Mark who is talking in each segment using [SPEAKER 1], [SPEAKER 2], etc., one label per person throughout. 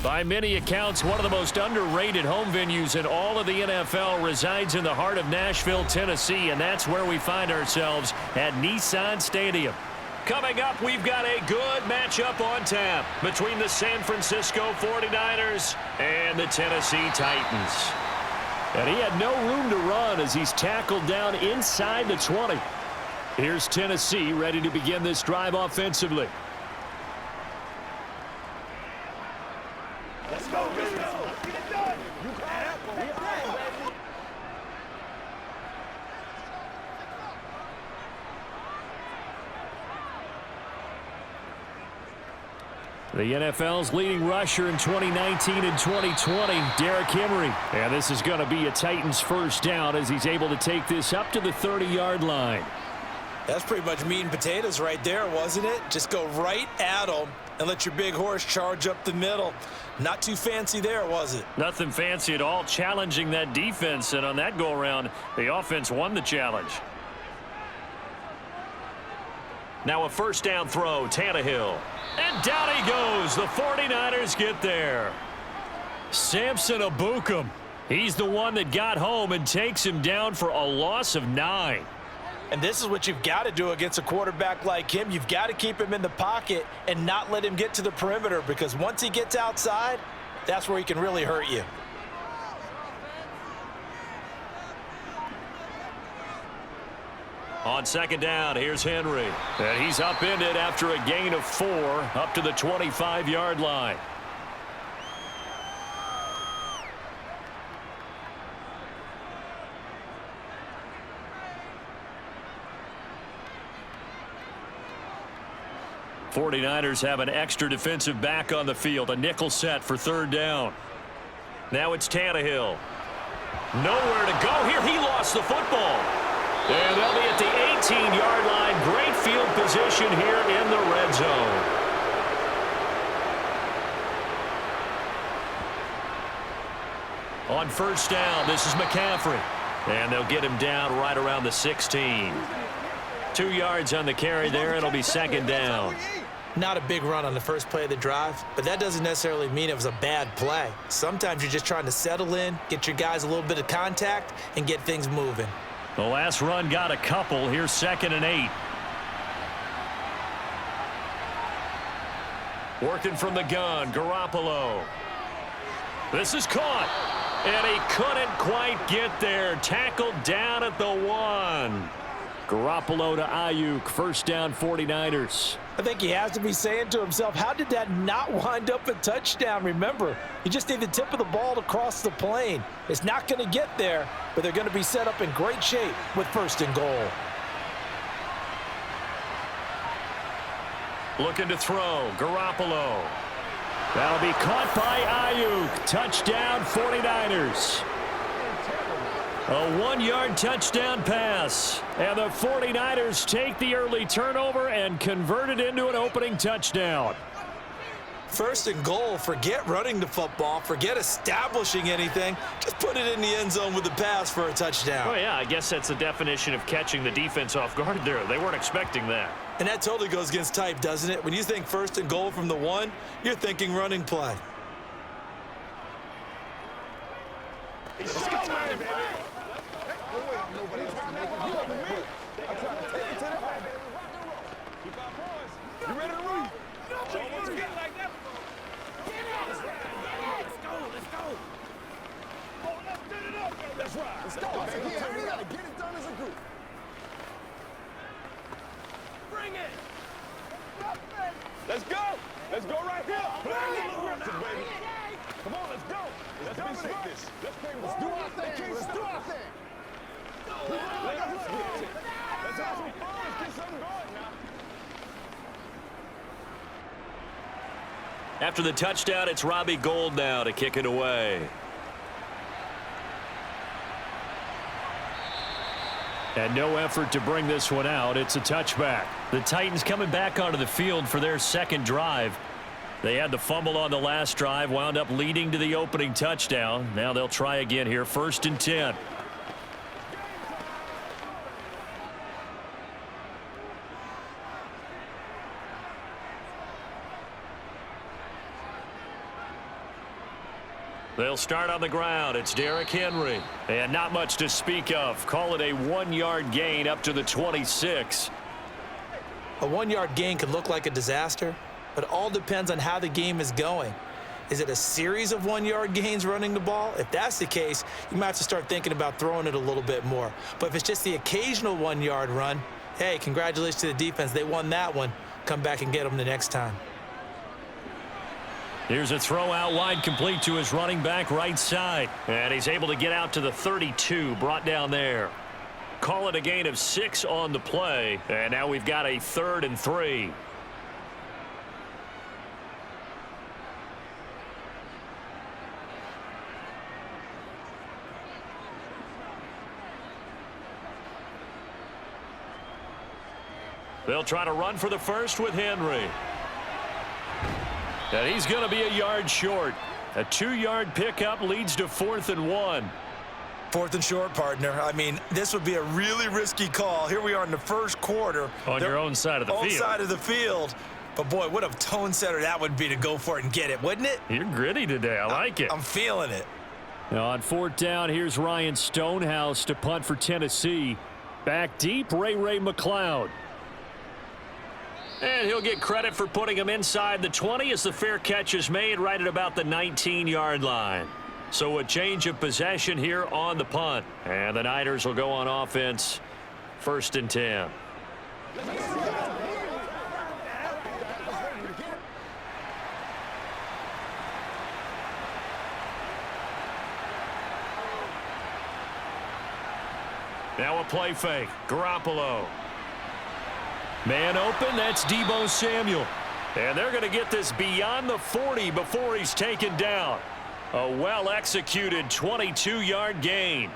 [SPEAKER 1] By many accounts, one of the most underrated home venues in all of the NFL resides in the heart of Nashville, Tennessee, and that's where we find ourselves at Nissan Stadium. Coming up, we've got a good matchup on tap between the San Francisco 49ers and the Tennessee Titans. And he had no room to run as he's tackled down inside the 20. Here's Tennessee ready to begin this drive offensively.
[SPEAKER 2] Let's go, let's go. Let's get it done. You got it.
[SPEAKER 1] The NFL's leading rusher in 2019 and 2020, Derrick Henry. And this is going to be a Titans first down as he's able to take this up to the 30-yard line.
[SPEAKER 3] That's pretty much meat and potatoes right there, wasn't it? Just go right at them and let your big horse charge up the middle. Not too fancy there, was it?
[SPEAKER 1] Nothing fancy at all, challenging that defense. And on that go-around, the offense won the challenge. Now a first down throw, Tannehill. And down he goes. The 49ers get there. Samson Ebukam. He's the one that got home and takes him down for a loss of 9.
[SPEAKER 3] And this is what you've got to do against a quarterback like him. You've got to keep him in the pocket and not let him get to the perimeter, because once he gets outside, that's where he can really hurt you.
[SPEAKER 1] On second down, here's Henry. And he's upended after a gain of 4 up to the 25-yard line. '49ers have an extra defensive back on the field, a nickel set for third down. Now it's Tannehill. Nowhere to go here. He lost the football. And they'll be at the 18-yard line. Great field position here in the red zone. On first down, this is McCaffrey. And they'll get him down right around the 16. 2 yards on the carry there. It'll be second down.
[SPEAKER 3] Not a big run on the first play of the drive, but that doesn't necessarily mean it was a bad play. Sometimes you're just trying to settle in, get your guys a little bit of contact, and get things moving.
[SPEAKER 1] The last run got a couple. Here's second and 8. Working from the gun, Garoppolo. This is caught. And he couldn't quite get there. Tackled down at the 1. Garoppolo to Ayuk. First down, 49ers.
[SPEAKER 3] I think he has to be saying to himself, how did that not wind up a touchdown? Remember, you just need the tip of the ball to cross the plane. It's not going to get there, but they're going to be set up in great shape with first and goal. Looking to throw, Garoppolo.
[SPEAKER 1] That'll be caught by Ayuk. Touchdown, 49ers. A 1-yard touchdown pass. And the 49ers take the early turnover and convert it into an opening touchdown.
[SPEAKER 3] First and goal, forget running the football, forget establishing anything. Just put it in the end zone with the pass for a touchdown.
[SPEAKER 1] Oh, yeah, I guess that's the definition of catching the defense off guard there. They weren't expecting that.
[SPEAKER 3] And that totally goes against type, doesn't it? When you think first and goal from the 1, you're thinking running play.
[SPEAKER 2] Let's go, man, baby. You ready to run? Let's get like that. Let's go, let's go. Oh, let's get it up. That's right. Let's go, baby. We gotta get it done as a group. Bring it. Let's go. Let's go right here. Baby. Come on, let's go. Let's dominate this. Let's do our thing. Let's do our thing. Let's get it. Let's have some fun. Let's get something going now.
[SPEAKER 1] After the touchdown, it's Robbie Gould now to kick it away. And no effort to bring this one out. It's a touchback. The Titans coming back onto the field for their second drive. They had the fumble on the last drive, wound up leading to the opening touchdown. Now they'll try again here, first and 10. They'll start on the ground. It's Derrick Henry. And not much to speak of. Call it a 1-yard gain up to the 26.
[SPEAKER 3] A 1-yard gain could look like a disaster, but it all depends on how the game is going. Is it a series of 1-yard gains running the ball? If that's the case, you might have to start thinking about throwing it a little bit more. But if it's just the occasional 1-yard run, hey, congratulations to the defense. They won that one. Come back and get them the next time.
[SPEAKER 1] Here's a throw out wide, complete to his running back right side. And he's able to get out to the 32, brought down there. Call it a gain of 6 on the play. And now we've got a 3rd and 3. They'll try to run for the first with Henry. And he's going to be a yard short. A 2-yard pickup leads to 4th and 1.
[SPEAKER 3] 4th and short, partner. I mean, this would be a really risky call. Here we are in the first quarter.
[SPEAKER 1] On your own side of the field.
[SPEAKER 3] Own side of the field. But, boy, what a tone setter that would be to go for it and get it, wouldn't it?
[SPEAKER 1] You're gritty today. I like it.
[SPEAKER 3] I'm feeling it.
[SPEAKER 1] Now on 4th down, here's Ryan Stonehouse to punt for Tennessee. Back deep, Ray McLeod. And he'll get credit for putting him inside the 20 as the fair catch is made right at about the 19-yard line. So a change of possession here on the punt. And the Niners will go on offense, 1st and 10. Now a play fake. Garoppolo. Man open, that's Deebo Samuel. And they're going to get this beyond the 40 before he's taken down. A well-executed 22-yard gain.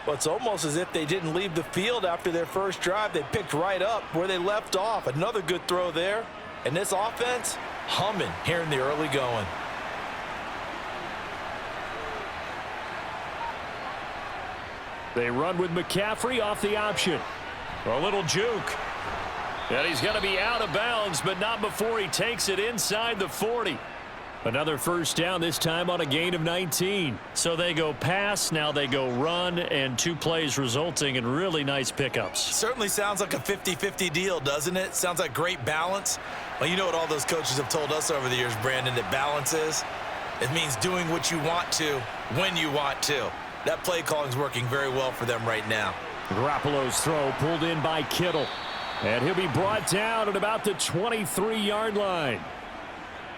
[SPEAKER 3] Well, it's almost as if they didn't leave the field after their first drive. They picked right up where they left off. Another good throw there. And this offense, humming here in the early going.
[SPEAKER 1] They run with McCaffrey off the option. A little juke. And he's going to be out of bounds, but not before he takes it inside the 40. Another first down, this time on a gain of 19. So they go pass, now they go run, and 2 plays resulting in really nice pickups.
[SPEAKER 3] Certainly sounds like a 50-50 deal, doesn't it? Sounds like great balance. Well, you know what all those coaches have told us over the years, Brandon, that balance is? It means doing what you want to when you want to. That play calling is working very well for them right now.
[SPEAKER 1] Garoppolo's throw pulled in by Kittle. And he'll be brought down at about the 23-yard line.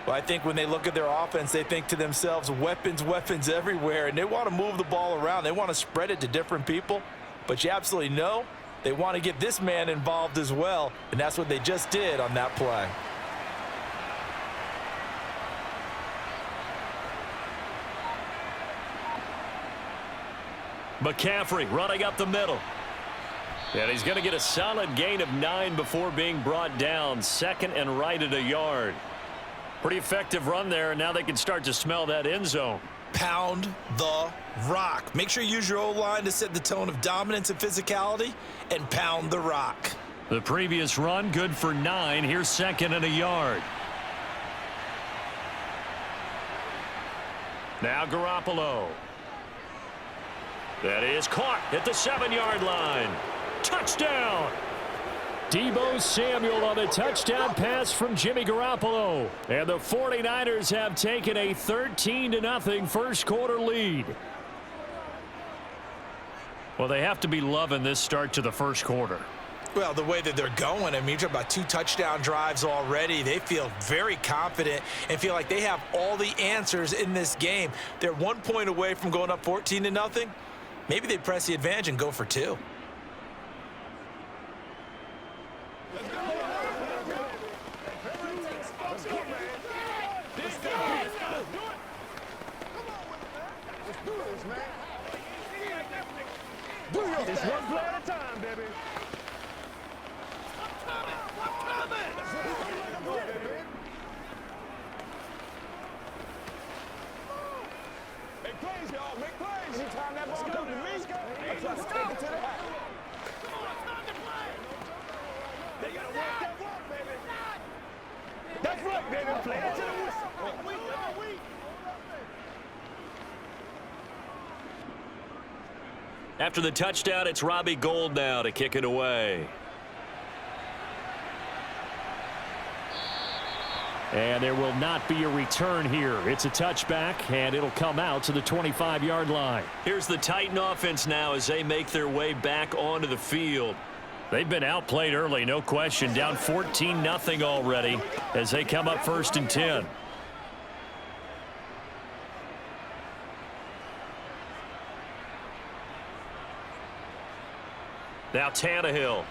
[SPEAKER 3] Well, I think when they look at their offense, they think to themselves, weapons everywhere, and they want to move the ball around. They want to spread it to different people. But you absolutely know they want to get this man involved as well, and that's what they just did on that play.
[SPEAKER 1] McCaffrey running up the middle. And he's going to get a solid gain of 9 before being brought down. 2nd and right at a yard. Pretty effective run there, and now they can start to smell that end zone.
[SPEAKER 3] Pound the rock. Make sure you use your O-line to set the tone of dominance and physicality, and pound the rock.
[SPEAKER 1] The previous run, good for 9. Here's 2nd and a yard. Now Garoppolo. That is caught at the 7-yard line. Touchdown! Deebo Samuel on the touchdown pass from Jimmy Garoppolo. And the 49ers have taken a 13-0 first quarter lead. Well, they have to be loving this start to the first quarter.
[SPEAKER 3] Well, the way that they're going, I mean, you're talking about 2 touchdown drives already. They feel very confident and feel like they have all the answers in this game. They're 1 point away from going up 14-0. Maybe they press the advantage and go for 2.
[SPEAKER 2] It's one play at a time, baby. Make plays, y'all. Make plays. Anytime that ball comes to me, let's go. It to the house. Come on, it's time to play. They gotta work that work, baby. That's right, baby. Play that to the whistle.
[SPEAKER 1] After the touchdown, it's Robbie Gould now to kick it away. And there will not be a return here. It's a touchback, and it'll come out to the 25-yard line. Here's the Titan offense now as they make their way back onto the field. They've been outplayed early, no question. Down 14-0 already as they come up 1st and 10. Now Tannehill.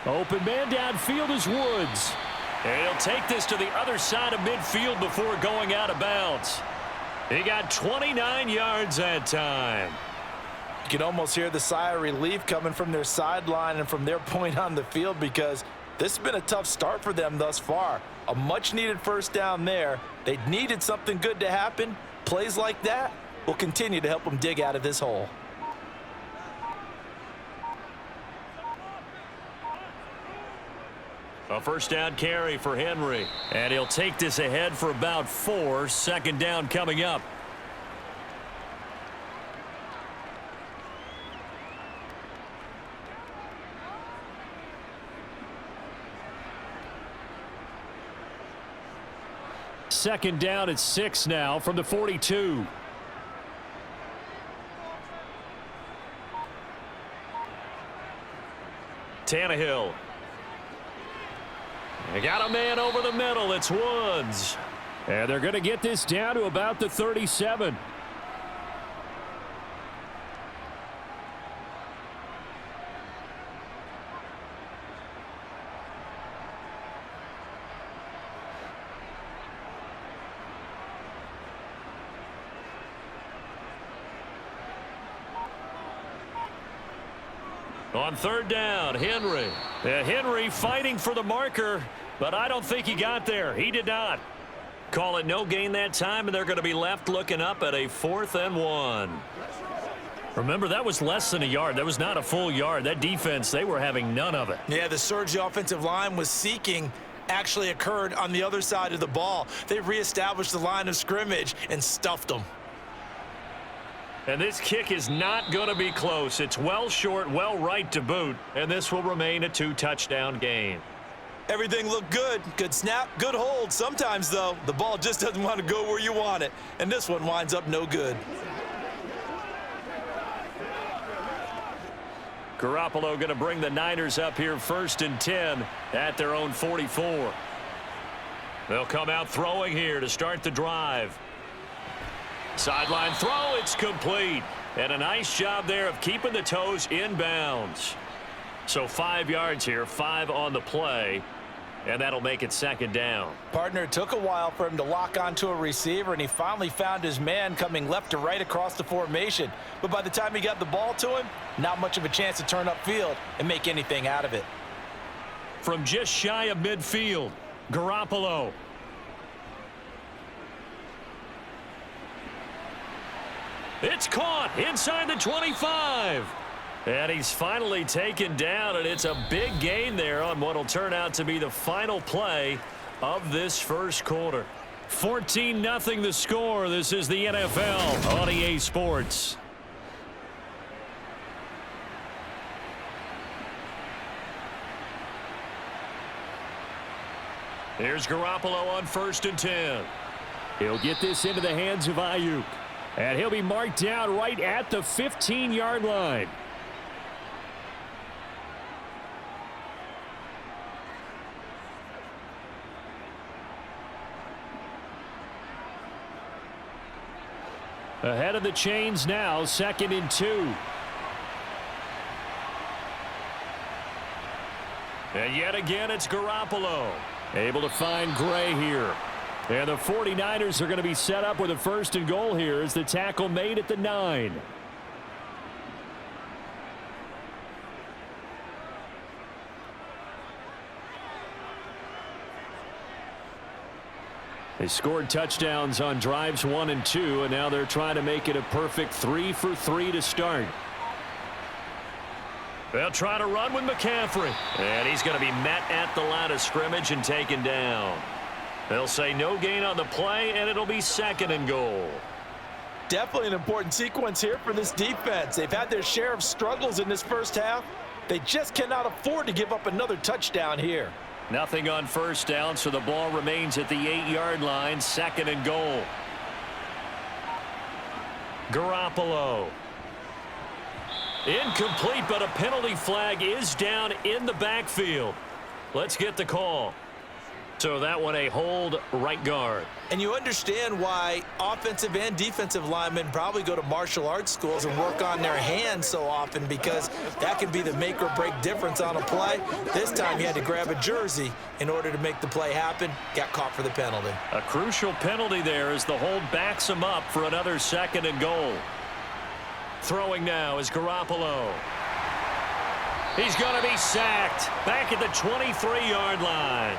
[SPEAKER 1] Open man downfield is Woods. And he'll take this to the other side of midfield before going out of bounds. He got 29 yards that time.
[SPEAKER 3] You can almost hear the sigh of relief coming from their sideline and from their point on the field because this has been a tough start for them thus far. A much-needed first down there. They needed something good to happen. Plays like that will continue to help them dig out of this hole.
[SPEAKER 1] A first down carry for Henry. And he'll take this ahead for about 4. 2nd down coming up. Second down at 6 now from the 42. Tannehill. They got a man over the middle. It's Woods. And they're going to get this down to about the 37. On 3rd down, Henry. Henry fighting for the marker, but I don't think he got there. He did not. Call it no gain that time, and they're going to be left looking up at a 4th and 1. Remember, that was less than a yard. That was not a full yard. That defense, they were having none of it.
[SPEAKER 3] Yeah, the surge the offensive line was seeking actually occurred on the other side of the ball. They reestablished the line of scrimmage and stuffed them.
[SPEAKER 1] And this kick is not going to be close. It's well short, well right to boot, and this will remain a 2-touchdown game.
[SPEAKER 3] Everything looked good. Good snap, good hold. Sometimes, though, the ball just doesn't want to go where you want it, and this one winds up no good.
[SPEAKER 1] Garoppolo going to bring the Niners up here 1st and 10 at their own 44. They'll come out throwing here to start the drive. Sideline throw, it's complete. And a nice job there of keeping the toes inbounds. So 5 yards here, 5 on the play, and that'll make it 2nd down.
[SPEAKER 3] Partner, it took a while for him to lock onto a receiver, and he finally found his man coming left to right across the formation. But by the time he got the ball to him, not much of a chance to turn upfield and make anything out of it.
[SPEAKER 1] From just shy of midfield, Garoppolo. It's caught inside the 25. And he's finally taken down, and it's a big gain there on what will turn out to be the final play of this first quarter. 14-0 the score. This is the NFL on EA Sports. Here's Garoppolo on 1st and 10. He'll get this into the hands of Ayuk. And he'll be marked down right at the 15-yard line. Ahead of the chains now, 2nd and 2. And yet again, it's Garoppolo. Able to find Gray here. And the 49ers are going to be set up with a 1st and goal here as the tackle made at the 9. They scored touchdowns on drives 1 and 2, and now they're trying to make it a perfect 3 for 3 to start. They'll try to run with McCaffrey. And he's going to be met at the line of scrimmage and taken down. They'll say no gain on the play, and it'll be 2nd and goal.
[SPEAKER 3] Definitely an important sequence here for this defense. They've had their share of struggles in this first half. They just cannot afford to give up another touchdown here.
[SPEAKER 1] Nothing on first down, so the ball remains at the 8-yard line, 2nd and goal. Garoppolo. Incomplete, but a penalty flag is down in the backfield. Let's get the call. So that one a hold, right guard.
[SPEAKER 3] And you understand why offensive and defensive linemen probably go to martial arts schools and work on their hands so often, because that can be the make or break difference on a play. This time he had to grab a jersey in order to make the play happen. Got caught for the penalty.
[SPEAKER 1] A crucial penalty there as the hold backs him up for another 2nd and goal. Throwing now is Garoppolo. He's going to be sacked back at the 23-yard line.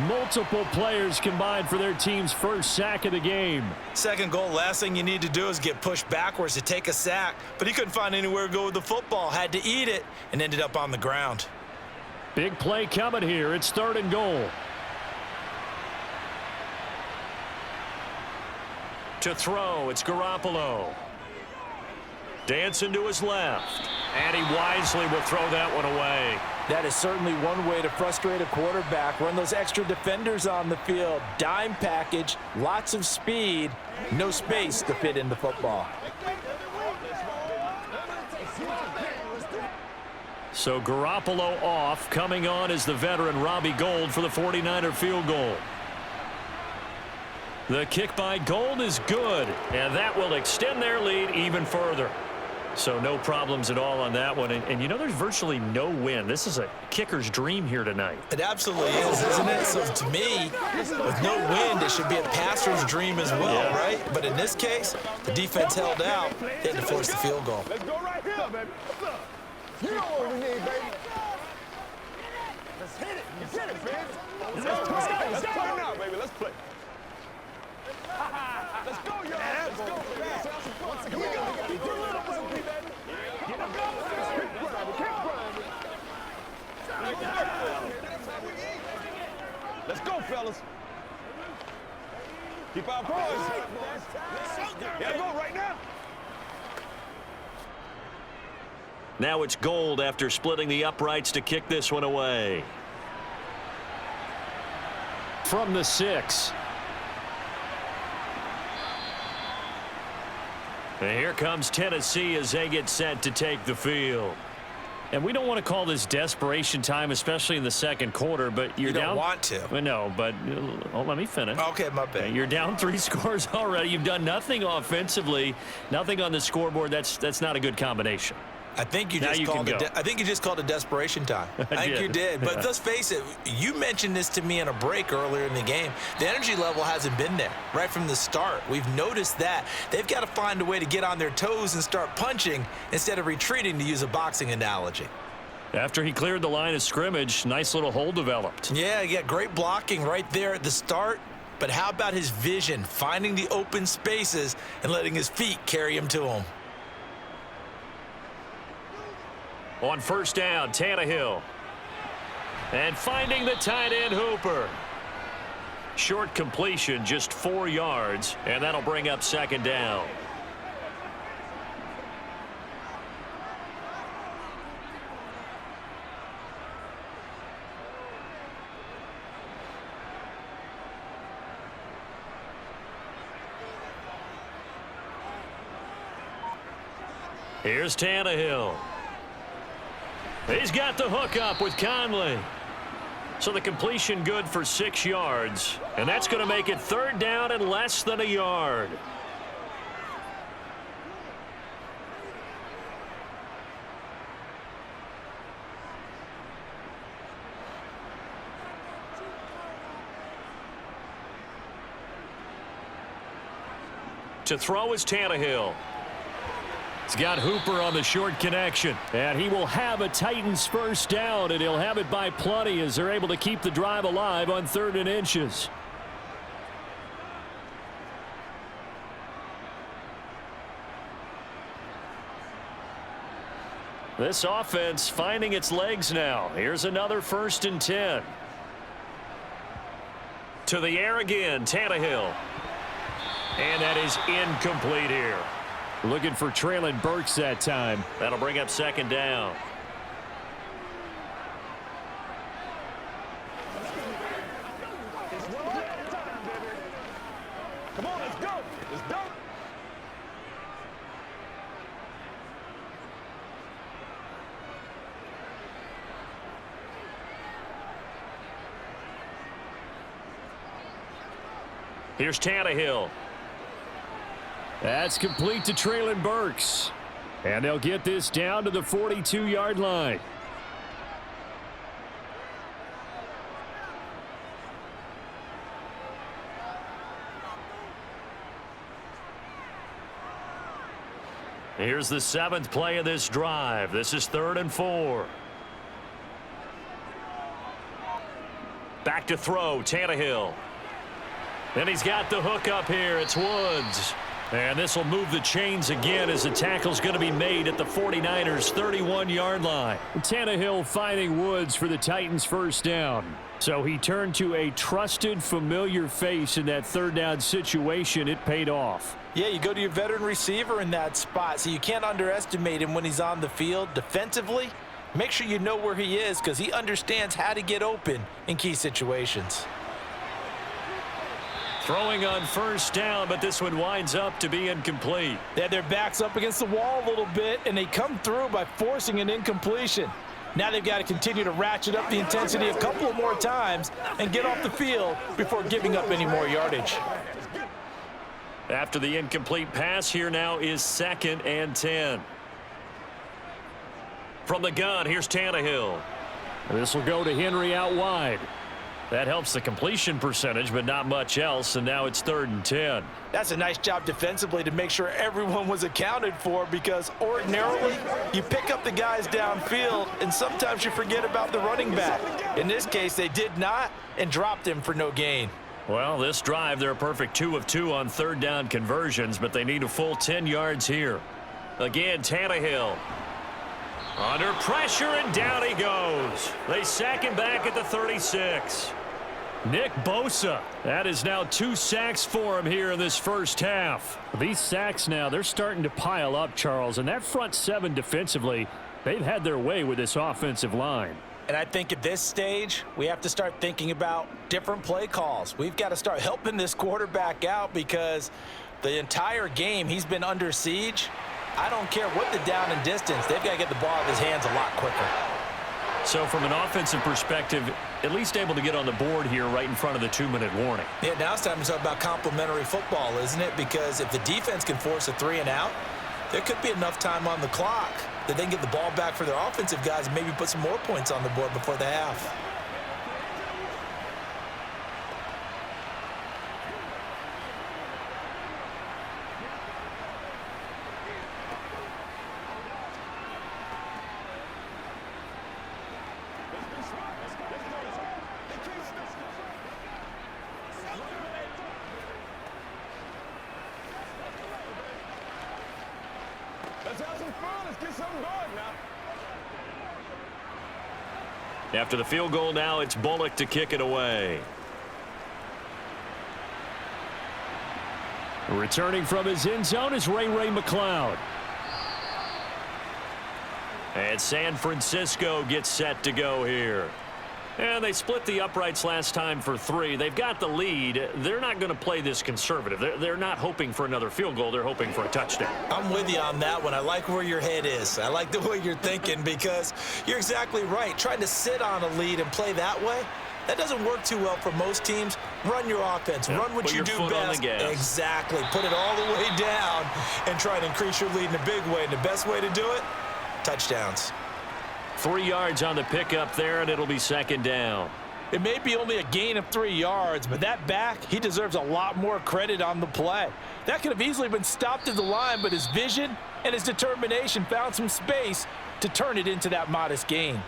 [SPEAKER 1] Multiple players combined for their team's first sack of the game.
[SPEAKER 3] 2nd goal, last thing you need to do is get pushed backwards to take a sack. But he couldn't find anywhere to go with the football, had to eat it, and ended up on the ground.
[SPEAKER 1] Big play coming here. It's 3rd and goal. To throw, it's Garoppolo. Dancing to his left. And he wisely will throw that one away.
[SPEAKER 3] That is certainly one way to frustrate a quarterback. Run those extra defenders on the field. Dime package, lots of speed, no space to fit in the football.
[SPEAKER 1] So Garoppolo off. Coming on is the veteran Robbie Gould for the 49er field goal. The kick by Gould is good, and that will extend their lead even further. So no problems at all on that one. And you know, there's virtually no wind. This is a kicker's dream here tonight.
[SPEAKER 3] It absolutely is, isn't it? So to me, with no wind, it should be a passer's dream as well, right? But in this case, the defense held out. They had to force the field goal.
[SPEAKER 2] Let's go right here, baby. You know what we need, baby. Let's hit it. Let's hit it, man. Let's play now, baby. Let's play. Let's go, y'all. Let's go. Here we go. Keep doing it, baby. Keep grinding. Let's go, fellas. Keep our poise. Yeah, go right now.
[SPEAKER 1] Now it's Gould after splitting the uprights to kick this one away. From the 6. And here comes Tennessee as they get set to take the field. And we don't want to call this desperation time, especially in the 2nd quarter, but you
[SPEAKER 3] don't want to.
[SPEAKER 1] No, but let me finish.
[SPEAKER 3] Okay, my bad.
[SPEAKER 1] You're down 3 scores already. You've done nothing offensively, nothing on the scoreboard. That's not a good combination.
[SPEAKER 3] I think you just called it desperation time. I think you did. But let's face it, you mentioned this to me in a break earlier in the game. The energy level hasn't been there right from the start. We've noticed that. They've got to find a way to get on their toes and start punching instead of retreating, to use a boxing analogy.
[SPEAKER 1] After he cleared the line of scrimmage, nice little hole developed.
[SPEAKER 3] Yeah, great blocking right there at the start. But how about his vision, finding the open spaces and letting his feet carry him to him?
[SPEAKER 1] On first down, Tannehill. And finding the tight end, Hooper. Short completion, just 4 yards, and that'll bring up 2nd down. Here's Tannehill. He's got the hook up with Conley. So the completion good for 6 yards. And that's going to make it 3rd down and less than a yard. To throw is Tannehill. He's got Hooper on the short connection, and he will have a Titans first down, and he'll have it by plenty as they're able to keep the drive alive on 3rd and inches. This offense finding its legs now. Here's another 1st and 10. To the air again, Tannehill. And that is incomplete here. Looking for Traylon Burks that time. That'll bring up second down.
[SPEAKER 2] Come on, let's go. Let's go.
[SPEAKER 1] Here's Tannehill. That's complete to Traylon Burks. And they'll get this down to the 42-yard line. Here's the 7th play of this drive. This is 3rd and 4. Back to throw, Tannehill. Then he's got the hook up here. It's Woods. And this will move the chains again as the tackle's going to be made at the 49ers' 31-yard line. Tannehill finding Woods for the Titans' first down. So he turned to a trusted, familiar face in that third down situation. It paid off.
[SPEAKER 3] Yeah, you go to your veteran receiver in that spot, so you can't underestimate him when he's on the field. Defensively, make sure you know where he is because he understands how to get open in key situations.
[SPEAKER 1] Throwing on first down, but this one winds up to be incomplete.
[SPEAKER 3] They had their backs up against the wall a little bit, and they come through by forcing an incompletion. Now they've got to continue to ratchet up the intensity a couple of more times and get off the field before giving up any more yardage.
[SPEAKER 1] After the incomplete pass, here now is 2nd and 10. From the gun, here's Tannehill. This will go to Henry out wide. That helps the completion percentage, but not much else, and now it's 3rd and 10.
[SPEAKER 3] That's a nice job defensively to make sure everyone was accounted for because ordinarily you pick up the guys downfield, and sometimes you forget about the running back. In this case, they did not and dropped him for no gain.
[SPEAKER 1] Well, this drive, they're a perfect 2 of 2 on third down conversions, but they need a full 10 yards here. Again, Tannehill. Under pressure, and down he goes. They sack him back at the 36. Nick Bosa. That is now 2 sacks for him here in this first half. These sacks now, they're starting to pile up, Charles, and that front 7 defensively, they've had their way with this offensive line.
[SPEAKER 3] And I think at this stage, we have to start thinking about different play calls. We've got to start helping this quarterback out because the entire game he's been under siege. I don't care what the down and distance. They've got to get the ball out of his hands a lot quicker.
[SPEAKER 1] So from an offensive perspective, at least able to get on the board here right in front of the 2-minute warning.
[SPEAKER 3] Yeah, now it's time to talk about complementary football, isn't it? Because if the defense can force a 3 and out, there could be enough time on the clock that they can get the ball back for their offensive guys and maybe put some more points on the board before the half.
[SPEAKER 2] Let's have some fun. Let's get something going now.
[SPEAKER 1] After the field goal now, it's Bullock to kick it away. Returning from his end zone is Ray McCloud. And San Francisco gets set to go here. And they split the uprights last time for 3. They've got the lead. They're not going to play this conservative. They're not hoping for another field goal. They're hoping for a touchdown.
[SPEAKER 3] I'm with you on that one. I like where your head is. I like the way you're thinking because you're exactly right. Trying to sit on a lead and play that way, that doesn't work too well for most teams. Run your offense. Run what you do best. Exactly. Put it all the way down and try to increase your lead in a big way. And the best way to do it, touchdowns.
[SPEAKER 1] 3 yards on the pickup there, and it'll be second down.
[SPEAKER 3] It may be only a gain of 3 yards, but that back, he deserves a lot more credit on the play. That could have easily been stopped at the line, but his vision and his determination found some space to turn it into that modest gain.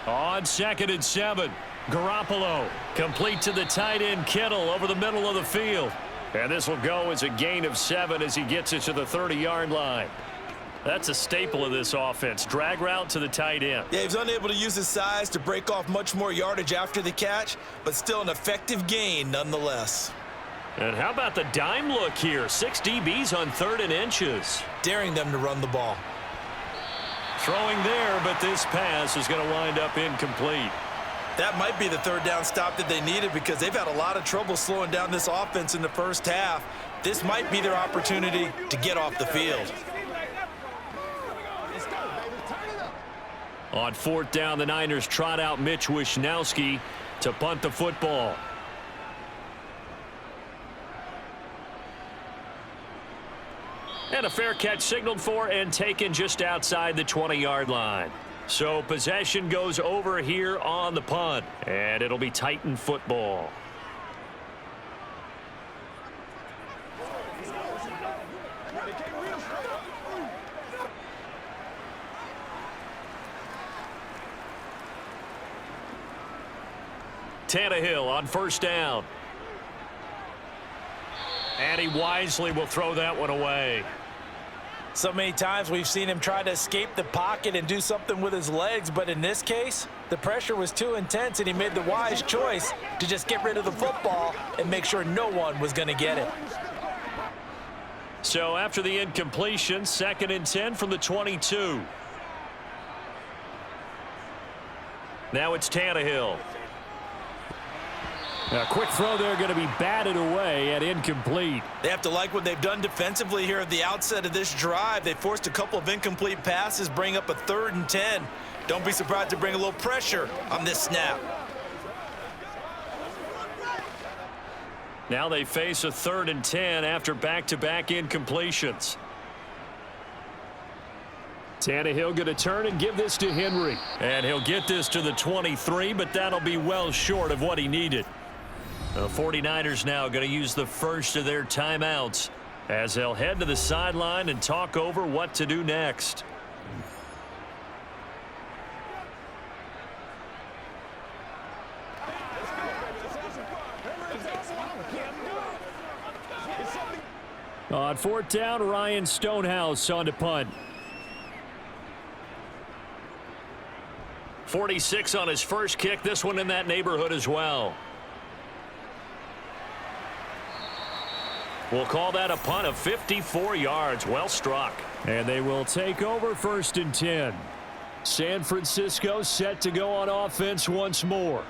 [SPEAKER 1] On 2nd and 7. Garoppolo complete to the tight end Kittle over the middle of the field. And this will go as a gain of 7 as he gets it to the 30-yard line. That's a staple of this offense. Drag route to the tight end.
[SPEAKER 3] Yeah, he was unable to use his size to break off much more yardage after the catch, but still an effective gain nonetheless.
[SPEAKER 1] And how about the dime look here? 6 DBs on 3rd and inches.
[SPEAKER 3] Daring them to run the ball.
[SPEAKER 1] Throwing there, but this pass is going to wind up incomplete.
[SPEAKER 3] That might be the 3rd down stop that they needed because they've had a lot of trouble slowing down this offense in the first half. This might be their opportunity to get off the field.
[SPEAKER 1] On 4th down, the Niners trot out Mitch Wishnowski to punt the football. And a fair catch signaled for and taken just outside the 20-yard line. So possession goes over here on the punt, and it'll be Titan football. Tannehill on 1st down. And he wisely will throw that one away.
[SPEAKER 3] So many times we've seen him try to escape the pocket and do something with his legs, but in this case, the pressure was too intense and he made the wise choice to just get rid of the football and make sure no one was going to get it.
[SPEAKER 1] So after the incompletion, 2nd and 10 from the 22. Now it's Tannehill. A quick throw there going to be batted away and incomplete.
[SPEAKER 3] They have to like what they've done defensively here at the outset of this drive. They forced a couple of incomplete passes, bring up a 3rd and 10. Don't be surprised to bring a little pressure on this snap.
[SPEAKER 1] Now they face a 3rd and 10 after back-to-back incompletions. Tannehill going to turn and give this to Henry. And he'll get this to the 23, but that'll be well short of what he needed. The 49ers now going to use the first of their timeouts as they'll head to the sideline and talk over what to do next. On 4th down, Ryan Stonehouse on to punt. 46 on his first kick. This one in that neighborhood as well. We'll call that a punt of 54 yards. Well struck. And they will take over 1st and 10. San Francisco set to go on offense once more.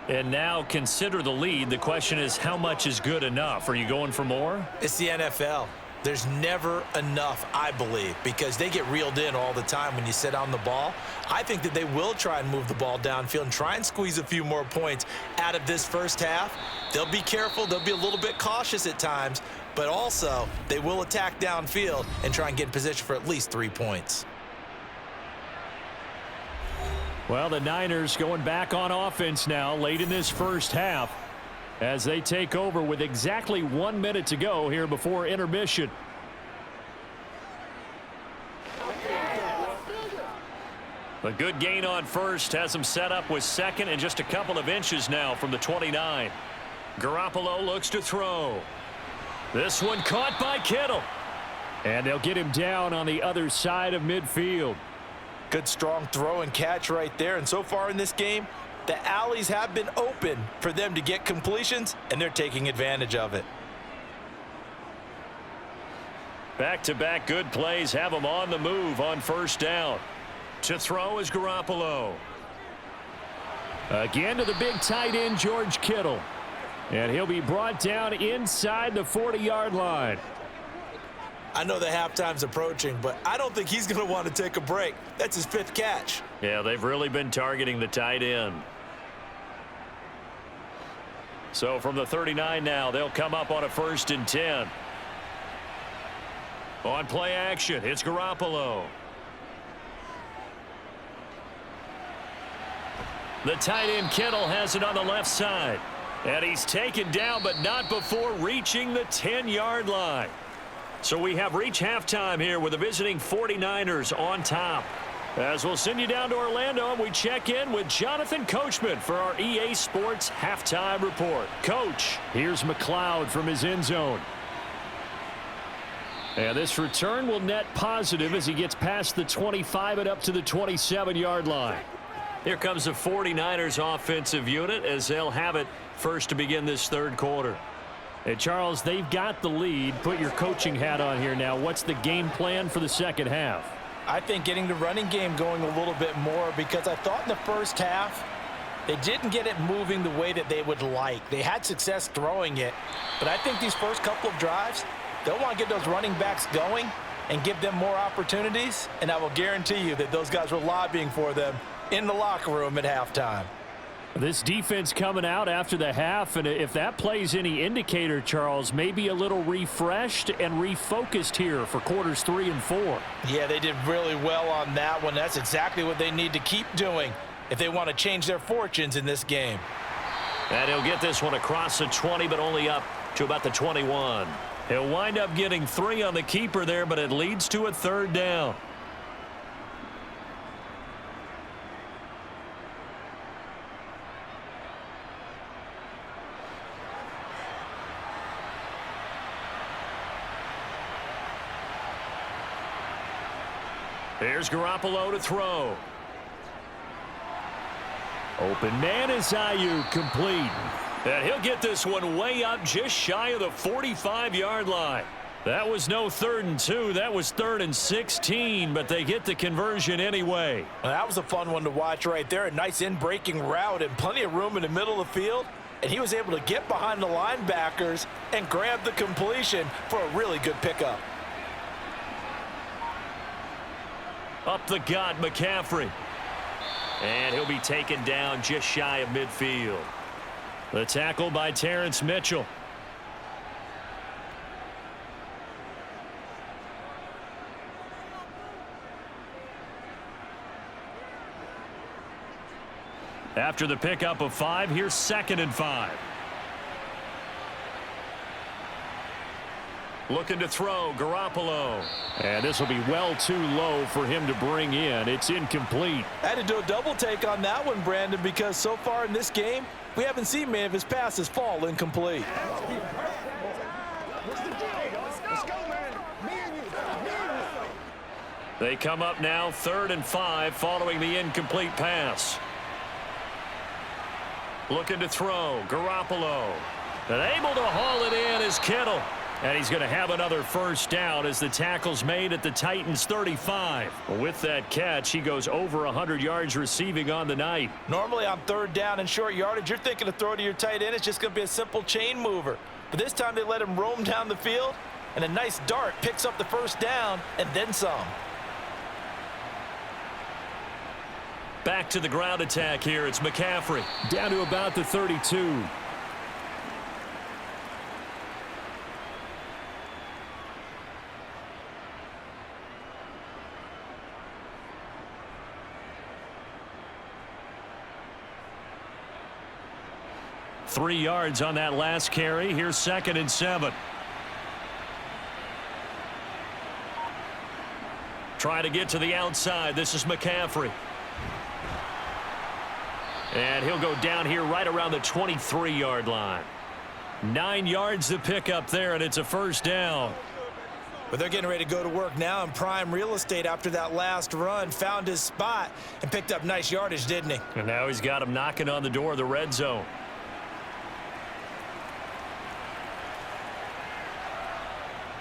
[SPEAKER 1] And now consider the lead. The question is, how much is good enough? Are you going for more?
[SPEAKER 3] It's the NFL. There's never enough, I believe, because they get reeled in all the time when you sit on the ball. I think that they will try and move the ball downfield and try and squeeze a few more points out of this first half. They'll be careful. They'll be a little bit cautious at times, but also they will attack downfield and try and get in position for at least 3 points.
[SPEAKER 1] Well, the Niners going back on offense now late in this first half, as they take over with exactly 1 minute to go here before intermission. A good gain on first has them set up with 2nd and just a couple of inches now from the 29. Garoppolo looks to throw. This one caught by Kittle. And they'll get him down on the other side of midfield.
[SPEAKER 3] Good strong throw and catch right there. And so far in this game, the alleys have been open for them to get completions, and they're taking advantage of it.
[SPEAKER 1] Back-to-back good plays have them on the move on 1st down. To throw is Garoppolo. Again to the big tight end, George Kittle. And he'll be brought down inside the 40-yard line.
[SPEAKER 3] I know the halftime's approaching, but I don't think he's going to want to take a break. That's his 5th catch.
[SPEAKER 1] Yeah, they've really been targeting the tight end. So from the 39 now, they'll come up on a 1st and 10. On play action, it's Garoppolo. The tight end Kittle has it on the left side. And he's taken down, but not before reaching the 10-yard line. So we have reached halftime here with the visiting 49ers on top. As we'll send you down to Orlando, and we check in with Jonathan Coachman for our EA Sports Halftime Report. Coach, here's McLeod from his end zone. And this return will net positive as he gets past the 25 and up to the 27-yard line. Here comes the 49ers offensive unit as they'll have it first to begin this third quarter. And Charles, they've got the lead. Put your coaching hat on here now. What's the game plan for the second half?
[SPEAKER 3] I think getting the running game going a little bit more, because I thought in the first half they didn't get it moving the way that they would like. They had success throwing it, but I think these first couple of drives, they'll want to get those running backs going and give them more opportunities, and I will guarantee you that those guys were lobbying for them in the locker room at halftime.
[SPEAKER 1] This defense coming out after the half, and if that plays any indicator, Charles, maybe a little refreshed and refocused here for quarters 3 and 4.
[SPEAKER 3] Yeah, they did really well on that one. That's exactly what they need to keep doing if they want to change their fortunes in this game.
[SPEAKER 1] And he'll get this one across the 20, but only up to about the 21. He'll wind up getting 3 on the keeper there, but it leads to a third down. Here's Garoppolo to throw. Open man is Ayuk, complete. And he'll get this one way up just shy of the 45-yard line. That was no 3rd and 2. That was 3rd and 16, but they get the conversion anyway.
[SPEAKER 3] Well, that was a fun one to watch right there. A nice in-breaking route and plenty of room in the middle of the field. And he was able to get behind the linebackers and grab the completion for a really good pickup.
[SPEAKER 1] Up the gut, McCaffrey. And he'll be taken down just shy of midfield. The tackle by Terrence Mitchell. After the pickup of 5, here's 2nd and 5. Looking to throw, Garoppolo. And this will be well too low for him to bring in. It's incomplete.
[SPEAKER 3] I had to do a double take on that one, Brandon, because so far in this game, we haven't seen many of his passes fall incomplete.
[SPEAKER 1] They come up now 3rd and 5 following the incomplete pass. Looking to throw, Garoppolo. And able to haul it in is Kittle. And he's going to have another first down as the tackle's made at the Titans' 35. With that catch, he goes over 100 yards receiving on the night.
[SPEAKER 3] Normally on 3rd down and short yardage, you're thinking to throw to your tight end. It's just going to be a simple chain mover. But this time they let him roam down the field, and a nice dart picks up the first down and then some.
[SPEAKER 1] Back to the ground attack here. It's McCaffrey. Down to about the 32. Three yards on that last carry. Here's 2nd and 7. Try to get to the outside. This is McCaffrey. And he'll go down here right around the 23-yard line. 9 yards to pick up there, and it's a first down.
[SPEAKER 3] But they're getting ready to go to work now in prime real estate after that last run. Found his spot and picked up nice yardage, didn't he?
[SPEAKER 1] And now he's got him knocking on the door of the red zone.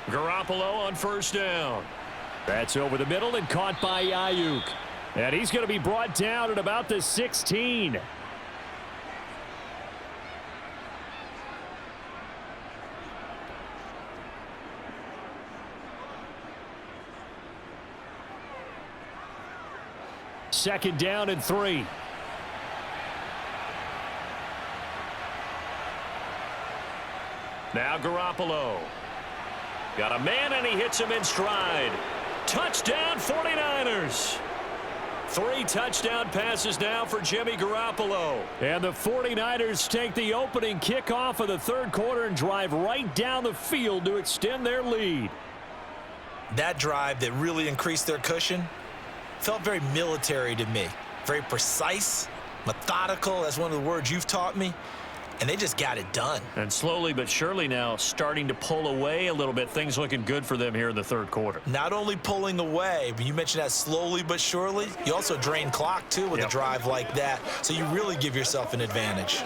[SPEAKER 1] Garoppolo on first down. That's over the middle and caught by Ayuk. And he's going to be brought down at about the 16. Second down and 3. Now Garoppolo. Got a man, and he hits him in stride. Touchdown, 49ers. 3 touchdown passes now for Jimmy Garoppolo. And the 49ers take the opening kickoff of the third quarter and drive right down the field to extend their lead.
[SPEAKER 3] That drive that really increased their cushion, felt very military to me. Very precise, methodical. That's one of the words you've taught me. And they just got it done.
[SPEAKER 1] And slowly but surely now starting to pull away a little bit. Things looking good for them here in the third quarter.
[SPEAKER 3] Not only pulling away, but you mentioned that slowly but surely. You also drain clock, too, with a drive like that. So you really give yourself an advantage.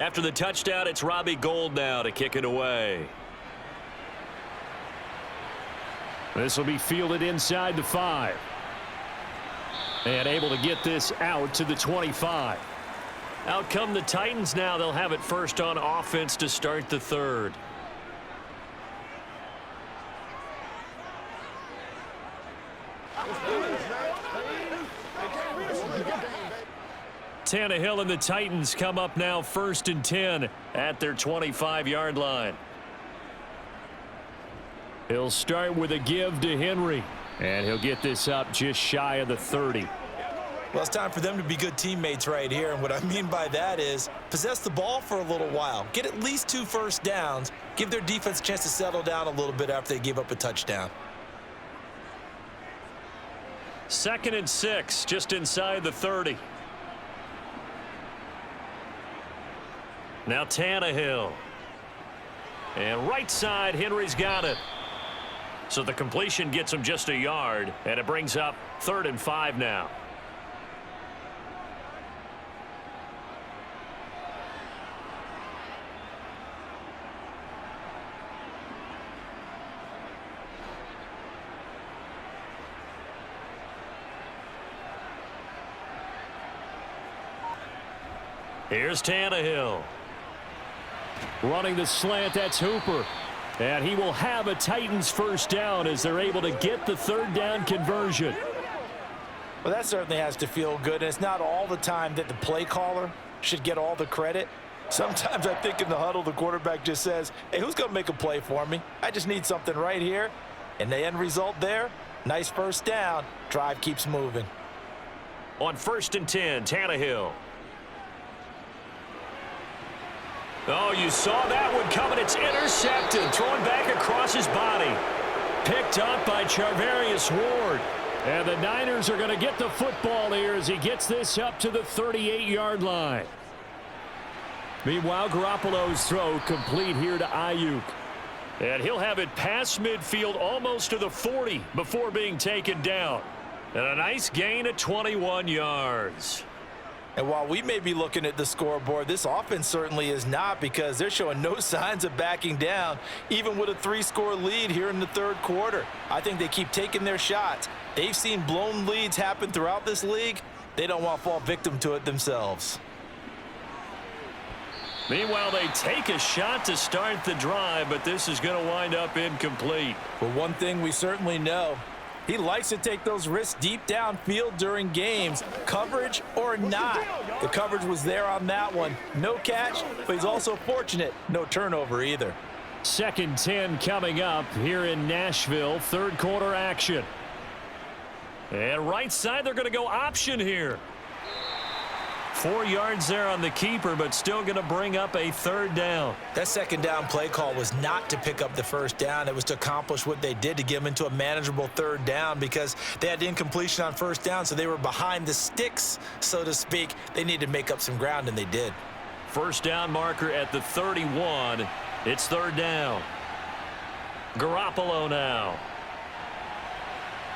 [SPEAKER 1] After the touchdown, it's Robbie Gould now to kick it away. This will be fielded inside the 5. And able to get this out to the 25. Out come the Titans now. They'll have it first on offense to start the third. Tannehill and the Titans come up now 1st and 10 at their 25-yard line. He'll start with a give to Henry, and he'll get this up just shy of the 30.
[SPEAKER 3] Well, it's time for them to be good teammates right here, and what I mean by that is possess the ball for a little while. Get at least 2 first downs. Give their defense a chance to settle down a little bit after they give up a touchdown.
[SPEAKER 1] 2nd and 6, just inside the 30. Now Tannehill. And right side, Henry's got it. So the completion gets him just a yard, and it brings up 3rd and 5 now. Here's Tannehill. Running the slant, that's Hooper. And he will have a Titans first down as they're able to get the 3rd down conversion.
[SPEAKER 3] Well, that certainly has to feel good. And it's not all the time that the play caller should get all the credit. Sometimes I think in the huddle, the quarterback just says, hey, who's going to make a play for me? I just need something right here. And the end result there, nice first down. Drive keeps moving.
[SPEAKER 1] On 1st and 10, Tannehill. Oh, you saw that one coming. It's intercepted. Thrown back across his body. Picked up by Charvarius Ward. And the Niners are going to get the football here as he gets this up to the 38-yard line. Meanwhile, Garoppolo's throw complete here to Ayuk. And he'll have it past midfield almost to the 40 before being taken down. And a nice gain of 21 yards.
[SPEAKER 3] And while we may be looking at the scoreboard, this offense certainly is not, because they're showing no signs of backing down, even with a 3-score lead here in the 3rd quarter. I think they keep taking their shots. They've seen blown leads happen throughout this league. They don't want to fall victim to it themselves.
[SPEAKER 1] Meanwhile, they take a shot to start the drive, but this is going to wind up incomplete.
[SPEAKER 3] Well, one thing we certainly know, he likes to take those risks deep downfield during games, coverage or not. The coverage was there on that one. No catch, but he's also fortunate. No turnover either.
[SPEAKER 1] 2nd 10 coming up here in Nashville. 3rd quarter action. And right side, they're going to go option here. 4 yards there on the keeper, but still going to bring up a 3rd down.
[SPEAKER 3] That 2nd down play call was not to pick up the 1st down. It was to accomplish what they did, to get them into a manageable 3rd down, because they had incompletion on 1st down, so they were behind the sticks, so to speak. They needed to make up some ground, and they did.
[SPEAKER 1] 1st down marker at the 31. It's 3rd down. Garoppolo now.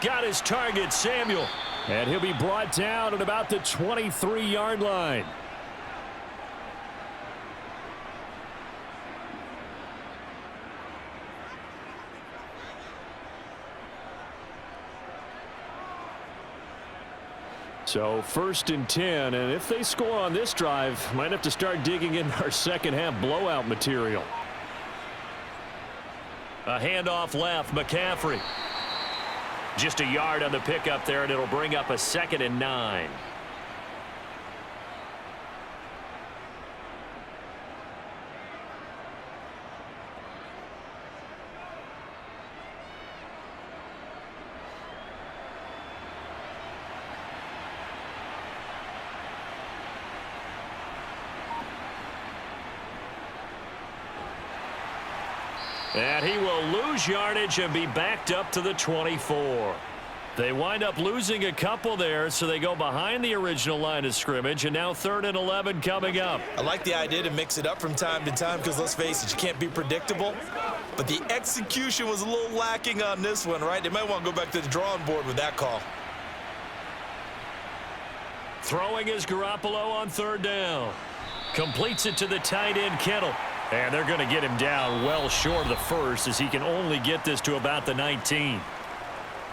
[SPEAKER 1] Got his target, Samuel. And he'll be brought down at about the 23-yard line. So 1st and 10, and if they score on this drive, might have to start digging in our second half blowout material. A handoff left, McCaffrey. Just a yard on the pickup there, and it'll bring up a 2nd and 9. And he will lose yardage and be backed up to the 24. They wind up losing a couple there, so they go behind the original line of scrimmage, and now 3rd and 11 coming up.
[SPEAKER 3] I like the idea to mix it up from time to time because, let's face it, you can't be predictable. But the execution was a little lacking on this one, right? They might want to go back to the drawing board with that call.
[SPEAKER 1] Throwing is Garoppolo on 3rd down. Completes it to the tight end, Kittle. And they're going to get him down well short of the first as he can only get this to about the 19.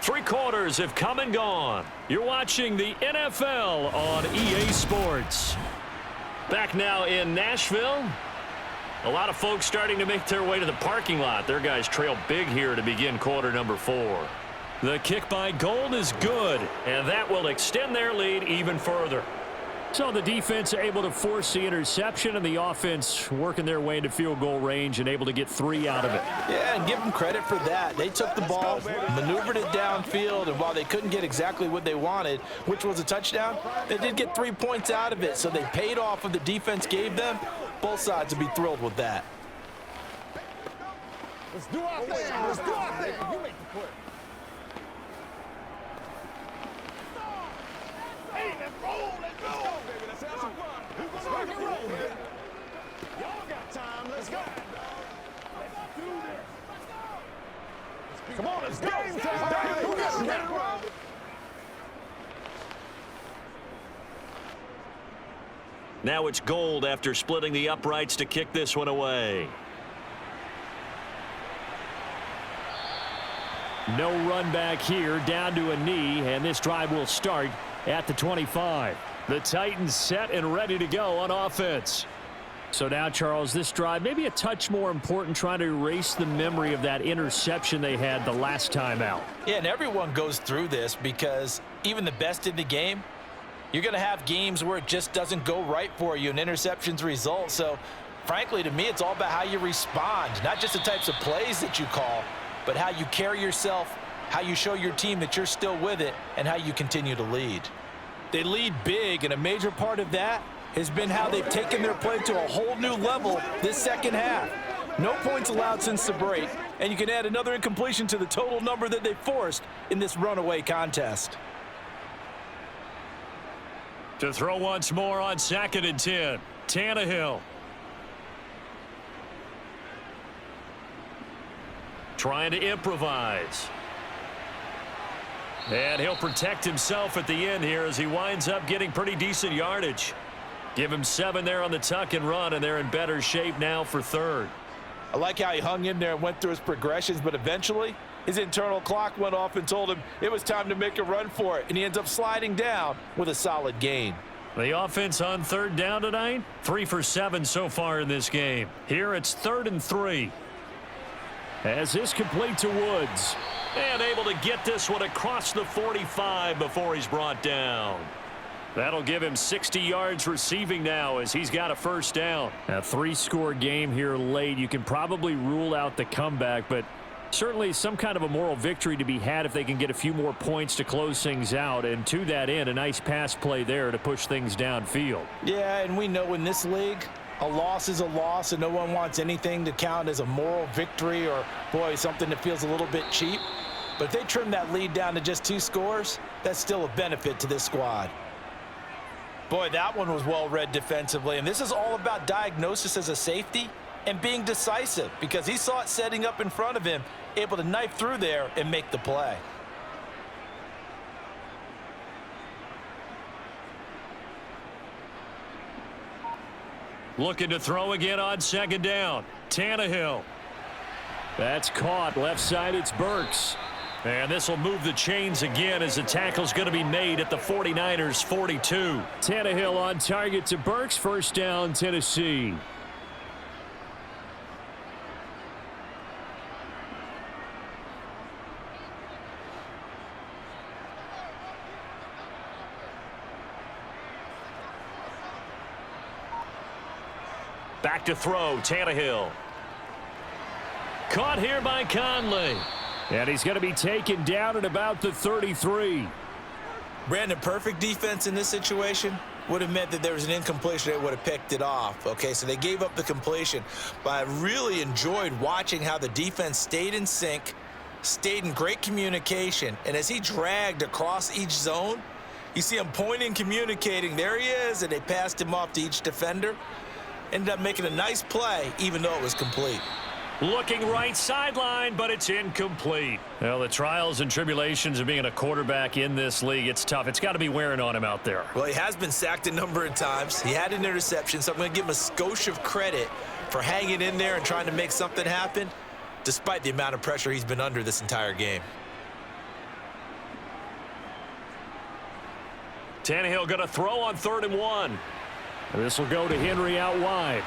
[SPEAKER 1] 3 quarters have come and gone. You're watching the NFL on EA Sports. Back now in Nashville. A lot of folks starting to make their way to the parking lot. Their guys trail big here to begin quarter number 4. The kick by Gold is good, and that will extend their lead even further. So the defense able to force the interception, and the offense working their way into field goal range and able to get 3 out of it.
[SPEAKER 3] Yeah, and give them credit for that. They took the ball, maneuvered it downfield, and while they couldn't get exactly what they wanted, which was a touchdown, they did get 3 points out of it. So they paid off what the defense gave them. Both sides will be thrilled with that.
[SPEAKER 2] Let's do our thing. Let's do our thing. You make the play. Hey, let's roll. Let's go. Baby, let's have some fun. Let's rock and roll, man. Y'all got time. Let's go. Let's do this. Come on, let's go. Game time.
[SPEAKER 1] Now it's Gold after splitting the uprights to kick this one away. No run back here, down to a knee, and this drive will start at the 25. The Titans set and ready to go on offense. So now, Charles, this drive maybe a touch more important, trying to erase the memory of that interception they had the last time out.
[SPEAKER 3] Yeah, and everyone goes through this because even the best in the game, you're going to have games where it just doesn't go right for you and interceptions result. So, frankly, to me, it's all about how you respond, not just the types of plays that you call, but how you carry yourself, how you show your team that you're still with it, and how you continue to lead. They lead big, and a major part of that has been how they've taken their play to a whole new level this second half. No points allowed since the break, and you can add another incompletion to the total number that they forced in this runaway contest.
[SPEAKER 1] To throw once more on 2nd and 10. Tannehill. Trying to improvise. And he'll protect himself at the end here as he winds up getting pretty decent yardage. Give him 7 there on the tuck and run, and they're in better shape now for 3rd.
[SPEAKER 3] I like how he hung in there and went through his progressions, but eventually his internal clock went off and told him it was time to make a run for it, and he ends up sliding down with a solid gain.
[SPEAKER 1] The offense on 3rd down tonight, 3 for 7 so far in this game. Here it's 3rd and 3. As this complete to Woods. And able to get this one across the 45 before he's brought down. That'll give him 60 yards receiving now as he's got a 1st down. A 3-score game here late. You can probably rule out the comeback, but certainly some kind of a moral victory to be had if they can get a few more points to close things out. And to that end, a nice pass play there to push things downfield.
[SPEAKER 3] Yeah, and we know in this league, a loss is a loss, and no one wants anything to count as a moral victory or, boy, something that feels a little bit cheap. But if they trim that lead down to just 2 scores, that's still a benefit to this squad. Boy, that one was well read defensively, and this is all about diagnosis as a safety and being decisive because he saw it setting up in front of him, able to knife through there and make the play.
[SPEAKER 1] Looking to throw again on 2nd down. Tannehill. That's caught. Left side, it's Burks. And this will move the chains again as the tackle's going to be made at the 49ers 42. Tannehill on target to Burks. 1st down, Tennessee. Back to throw, Tannehill. Caught here by Conley. And he's going to be taken down at about the 33.
[SPEAKER 3] Brandon, perfect defense in this situation would have meant that there was an incompletion. They would have picked it off. Okay, so they gave up the completion. But I really enjoyed watching how the defense stayed in sync, stayed in great communication. And as he dragged across each zone, you see him pointing, communicating. There he is, and they passed him off to each defender. Ended up making a nice play, even though it was complete.
[SPEAKER 1] Looking right sideline, but it's incomplete. Well, the trials and tribulations of being a quarterback in this league, it's tough. It's got to be wearing on him out there.
[SPEAKER 3] Well, he has been sacked a number of times. He had an interception, so I'm going to give him a skosh of credit for hanging in there and trying to make something happen, despite the amount of pressure he's been under this entire game.
[SPEAKER 1] Tannehill going to throw on 3rd and 1. This will go to Henry out wide.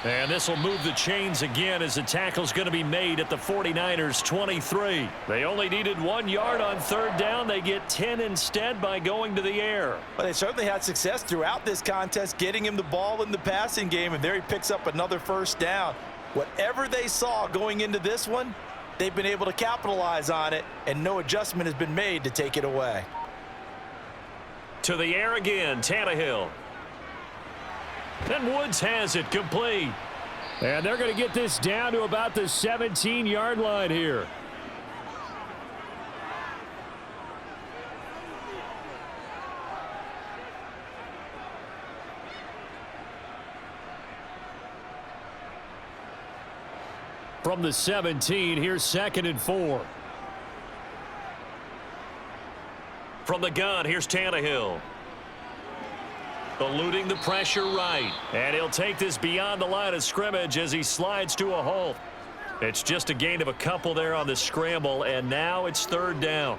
[SPEAKER 1] And this will move the chains again as the tackle's going to be made at the 49ers 23. They only needed 1 yard on 3rd down. They get 10 instead by going to the air.
[SPEAKER 3] Well, they certainly had success throughout this contest, getting him the ball in the passing game, and there he picks up another 1st down. Whatever they saw going into this one, they've been able to capitalize on it, and no adjustment has been made to take it away.
[SPEAKER 1] To the air again, Tannehill. And Woods has it complete. And they're going to get this down to about the 17-yard line here. From the 17, here's 2nd and 4. From the gun, here's Tannehill. Eluding the pressure right. And he'll take this beyond the line of scrimmage as he slides to a halt. It's just a gain of a couple there on the scramble, and now it's 3rd down.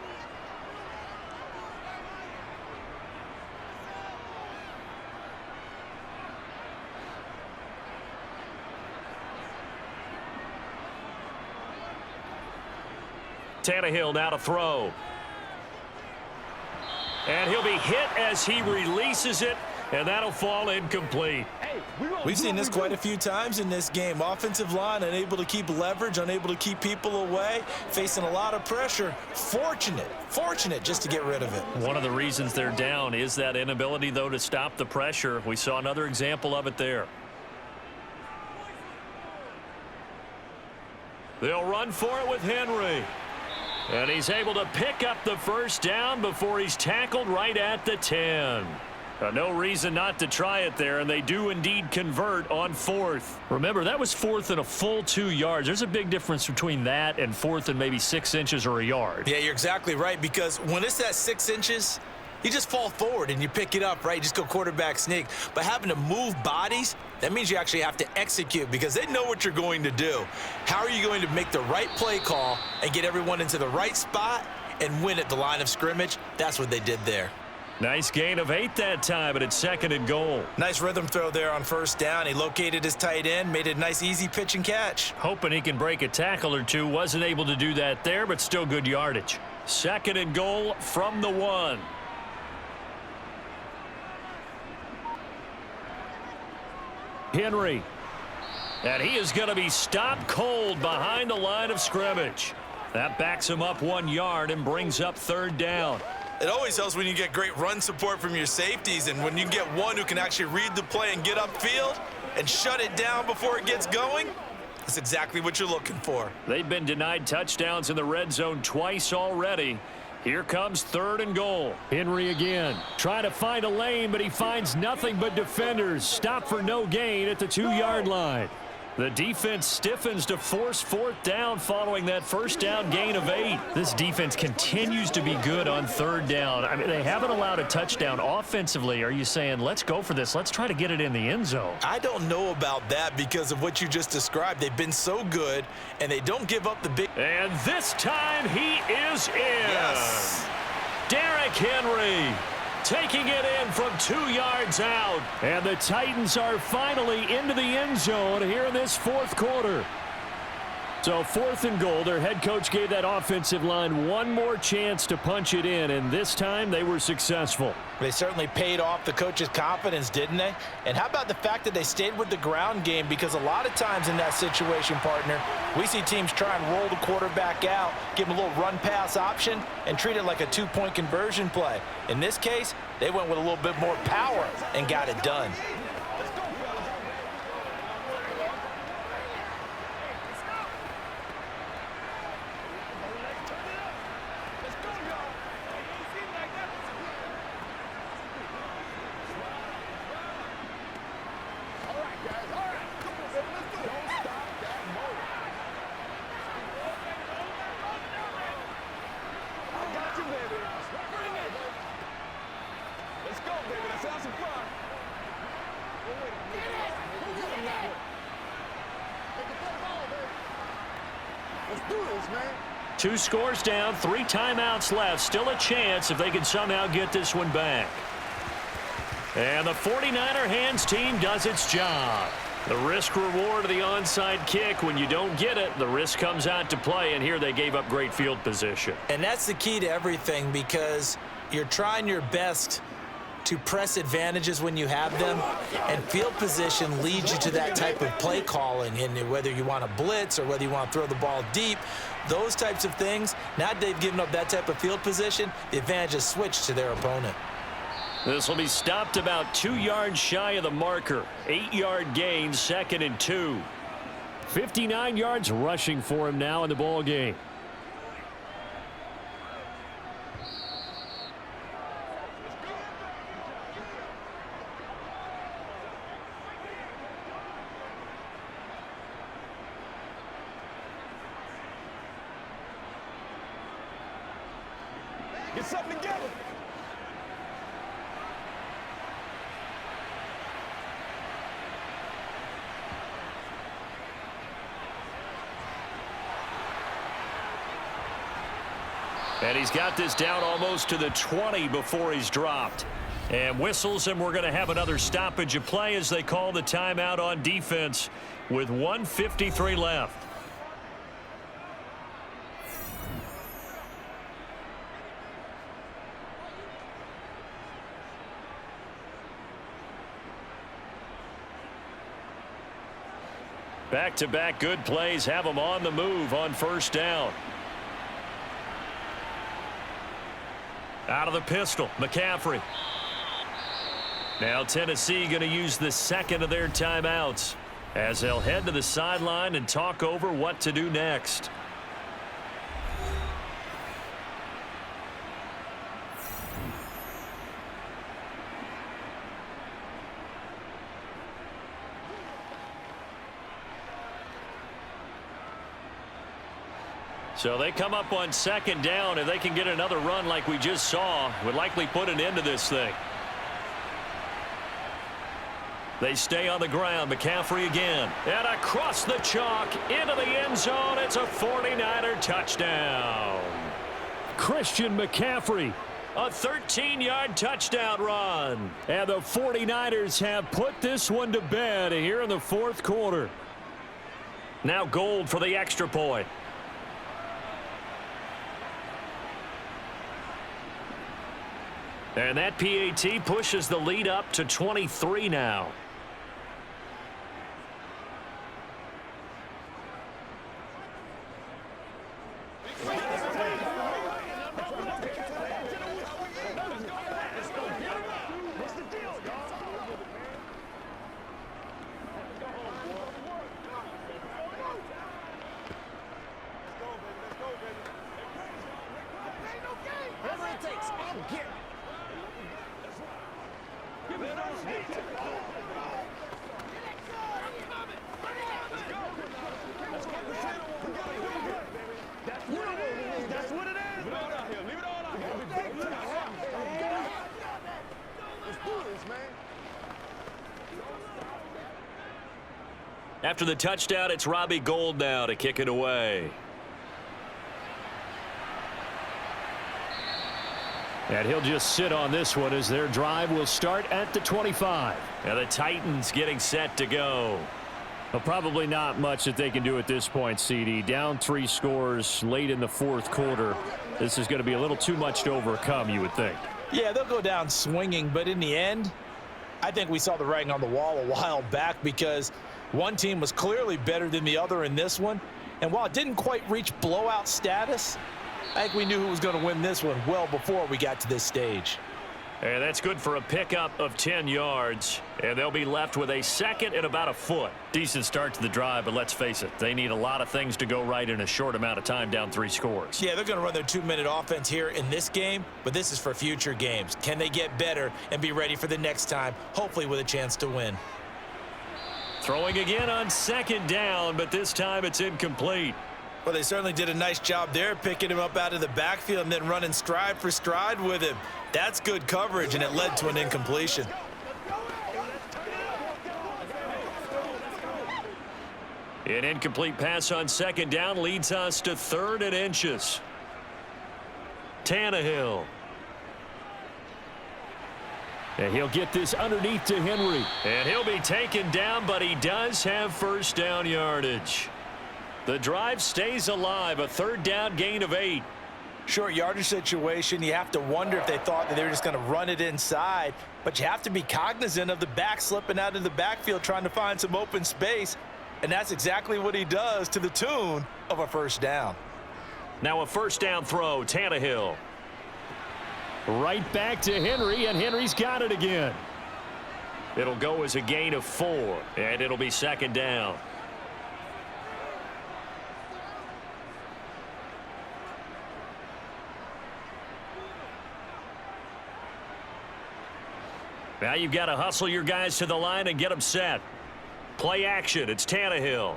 [SPEAKER 1] Tannehill now to throw. And he'll be hit as he releases it, and that'll fall incomplete.
[SPEAKER 3] We've seen this quite a few times in this game. Offensive line unable to keep leverage, unable to keep people away, facing a lot of pressure. Fortunate just to get rid of it.
[SPEAKER 1] One of the reasons they're down is that inability, though, to stop the pressure. We saw another example of it there. They'll run for it with Henry. And he's able to pick up the 1st down before he's tackled right at the 10. No reason not to try it there, and they do indeed convert on 4th. Remember, that was 4th and a full 2 yards. There's a big difference between that and 4th and maybe 6 inches or a yard.
[SPEAKER 3] Yeah, you're exactly right, because when it's at 6 inches, you just fall forward and you pick it up, right? You just go quarterback sneak. But having to move bodies, that means you actually have to execute because they know what you're going to do. How are you going to make the right play call and get everyone into the right spot and win at the line of scrimmage? That's what they did there.
[SPEAKER 1] Nice gain of 8 that time, but it's 2nd and goal.
[SPEAKER 3] Nice rhythm throw there on 1st down. He located his tight end, made it a nice easy pitch and catch.
[SPEAKER 1] Hoping he can break a tackle or two. Wasn't able to do that there, but still good yardage. 2nd and goal from the 1. Henry. And he is going to be stopped cold behind the line of scrimmage. That backs him up 1 yard and brings up 3rd down.
[SPEAKER 3] It always helps when you get great run support from your safeties, and when you get one who can actually read the play and get upfield and shut it down before it gets going, that's exactly what you're looking for.
[SPEAKER 1] They've been denied touchdowns in the red zone twice already. Here comes 3rd and goal. Henry again. Trying to find a lane, but he finds nothing but defenders. Stop for no gain at the 2-yard line. The defense stiffens to force 4th down following that 1st down gain of 8. This defense continues to be good on 3rd down. I mean, they haven't allowed a touchdown offensively. Are you saying, let's go for this? Let's try to get it in the end zone.
[SPEAKER 3] I don't know about that because of what you just described. They've been so good, and they don't give up the big.
[SPEAKER 1] And this time he is in.
[SPEAKER 3] Yes.
[SPEAKER 1] Derrick Henry taking it in from 2 yards out. And the Titans are finally into the end zone here in this 4th quarter. So 4th and goal. Their head coach gave that offensive line one more chance to punch it in, and this time they were successful.
[SPEAKER 3] They certainly paid off the coach's confidence, didn't they? And how about the fact that they stayed with the ground game? Because a lot of times in that situation, partner, we see teams try and roll the quarterback out, give him a little run-pass option, and treat it like a 2-point conversion play. In this case, they went with a little bit more power and got it done.
[SPEAKER 1] Two scores down, 3 timeouts left. Still a chance if they can somehow get this one back. And the 49er hands team does its job. The risk reward of the onside kick. When you don't get it, the risk comes out to play, and here they gave up great field position.
[SPEAKER 3] And that's the key to everything, because you're trying your best to press advantages when you have them, and field position leads you to that type of play calling. And whether you want to blitz or whether you want to throw the ball deep, those types of things, now they've given up that type of field position, the advantage is switched to their opponent.
[SPEAKER 1] This will be stopped about 2 yards shy of the marker. 8-yard gain, 2nd and 2. 59 yards rushing for him now in the ball game.
[SPEAKER 2] Get something together.
[SPEAKER 1] And he's got this down almost to the 20 before he's dropped. And whistles, and we're going to have another stoppage of play as they call the timeout on defense with 1:53 left. Back-to-back good plays have them on the move on 1st down. Out of the pistol, McCaffrey. Now Tennessee going to use the 2nd of their timeouts as they'll head to the sideline and talk over what to do next. So they come up on 2nd down. If they can get another run like we just saw, would likely put an end to this thing. They stay on the ground. McCaffrey again. And across the chalk into the end zone. It's a 49er touchdown. Christian McCaffrey. A 13-yard touchdown run. And the 49ers have put this one to bed here in the 4th quarter. Now Gold for the extra point. And that PAT pushes the lead up to 23 now. After the touchdown, it's Robbie Gould now to kick it away. And he'll just sit on this one as their drive will start at the 25. And the Titans getting set to go. Well, probably not much that they can do at this point, CD. Down 3 scores late in the fourth quarter. This is going to be a little too much to overcome, you would think.
[SPEAKER 3] Yeah, they'll go down swinging, but in the end, I think we saw the writing on the wall a while back because one team was clearly better than the other in this one. And while it didn't quite reach blowout status, I think we knew who was going to win this one well before we got to this stage.
[SPEAKER 1] And that's good for a pickup of 10 yards. And they'll be left with a second and about a foot. Decent start to the drive, but let's face it, they need a lot of things to go right in a short amount of time, down 3 scores.
[SPEAKER 3] Yeah, they're going to run their 2-minute offense here in this game, but this is for future games. Can they get better and be ready for the next time, hopefully with a chance to win?
[SPEAKER 1] Throwing again on second down, but this time it's incomplete.
[SPEAKER 3] Well, they certainly did a nice job there, picking him up out of the backfield and then running stride for stride with him. That's good coverage, and it led to an incompletion.
[SPEAKER 1] An incomplete pass on second down leads us to 3rd and inches. Tannehill. And he'll get this underneath to Henry. And he'll be taken down, but he does have first down yardage. The drive stays alive, a 3rd down gain of 8.
[SPEAKER 3] Short yardage situation, you have to wonder if they thought that they were just going to run it inside, but you have to be cognizant of the back slipping out of the backfield trying to find some open space, and that's exactly what he does to the tune of a first down.
[SPEAKER 1] Now a first down throw, Tannehill. Right back to Henry, and Henry's got it again. It'll go as a gain of 4, and it'll be second down. Now you've got to hustle your guys to the line and get them set. Play action. It's Tannehill.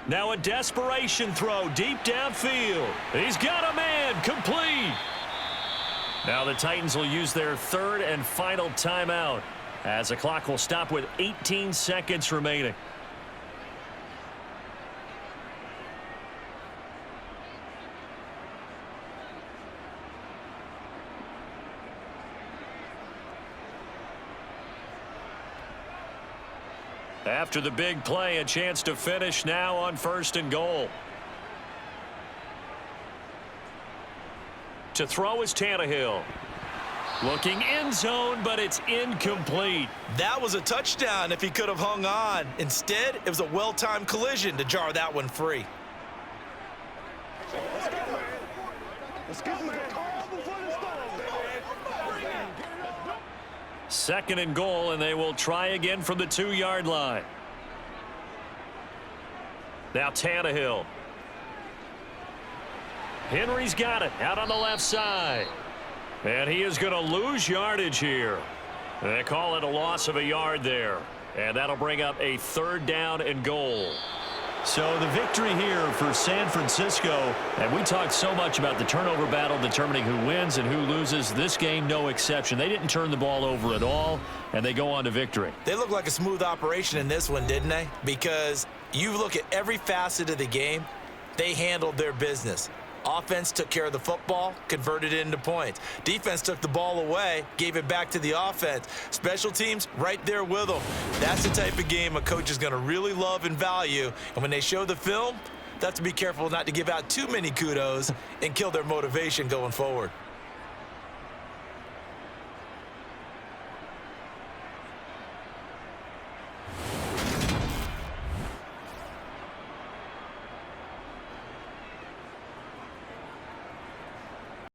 [SPEAKER 1] Now a desperation throw deep downfield. He's got a man. Complete. Now the Titans will use their 3rd and final timeout as the clock will stop with 18 seconds remaining. After the big play, a chance to finish now on 1st and goal. To throw is Tannehill. Looking end zone, but it's incomplete.
[SPEAKER 3] That was a touchdown if he could have hung on. Instead, it was a well-timed collision to jar that one free.
[SPEAKER 1] Second and goal, and they will try again from the 2-yard line. Now Tannehill. Henry's got it out on the left side. And he is going to lose yardage here. They call it a loss of a yard there. And that'll bring up a 3rd down and goal. So the victory here for San Francisco, and we talked so much about the turnover battle determining who wins and who loses. This game, no exception. They didn't turn the ball over at all, and they go on to victory.
[SPEAKER 3] They look like a smooth operation in this one, didn't they? Because you look at every facet of the game, they handled their business. Offense took care of the football, converted it into points. Defense took the ball away, gave it back to the offense. Special teams, right there with them. That's the type of game a coach is going to really love and value. And when they show the film, they have to be careful not to give out too many kudos and kill their motivation going forward.